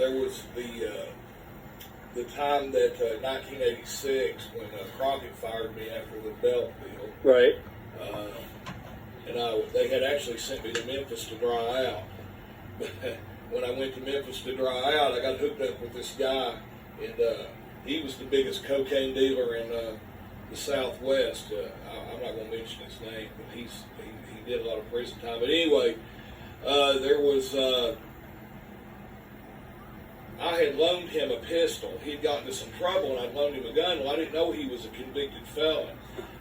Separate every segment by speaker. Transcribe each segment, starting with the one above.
Speaker 1: there was the time that 1986 when Crockett fired me after the Belt deal.
Speaker 2: Right.
Speaker 1: And they had actually sent me to Memphis to dry out. But when I went to Memphis to dry out, I got hooked up with this guy, and he was the biggest cocaine dealer in the Southwest. I'm not going to mention his name, but he did a lot of prison time. But anyway, there was I had loaned him a pistol. He'd gotten into some trouble, and I'd loaned him a gun. Well, I didn't know he was a convicted felon.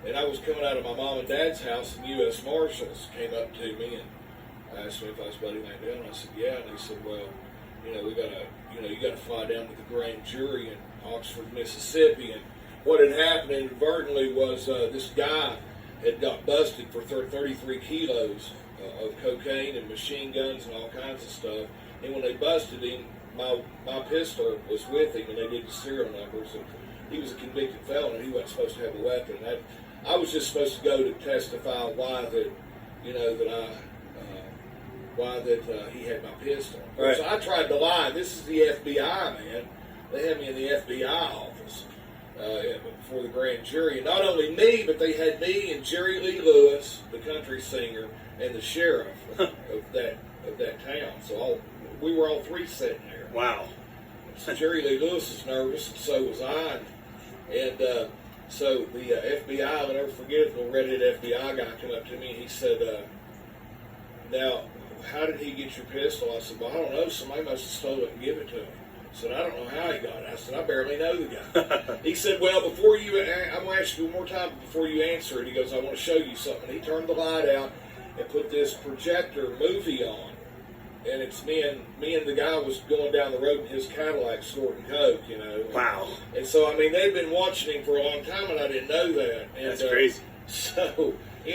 Speaker 1: And I was coming out of my mom and dad's house, and U.S. Marshals came up to me and asked me if I was Buddy Mandel. And I said, yeah. And they said, well, you know, you got to fly down to the grand jury in Oxford, Mississippi. And what had happened inadvertently was this guy had got busted for 33 kilos of cocaine and machine guns and all kinds of stuff. And when they busted him, my pistol was with him, and they did the serial numbers. And he was a convicted felon, and he wasn't supposed to have a weapon. I was just supposed to go to testify why that he had my pistol.
Speaker 2: Right.
Speaker 1: So I tried to lie. This is the FBI, man. They had me in the FBI office before the grand jury. And not only me, but they had me and Jerry Lee Lewis, the country singer, and the sheriff of that town. So we were all three sitting there.
Speaker 2: Wow.
Speaker 1: So Jerry Lee Lewis is nervous, and so was I. And so the FBI, I'll never forget it, the redheaded FBI guy came up to me and he said, now, how did he get your pistol? I said, well, I don't know. Somebody must have stole it and give it to him. I said, I don't know how he got it. I said, I barely know the guy. He said, well, I'm going to ask you one more time before you answer it. He goes, I want to show you something. He turned the light out and put this projector movie on. And it's me and the guy was going down the road in his Cadillac snorting coke, you know.
Speaker 2: Wow.
Speaker 1: And so, I mean, they'd been watching him for a long time, and I didn't know that. And,
Speaker 2: That's crazy.
Speaker 1: So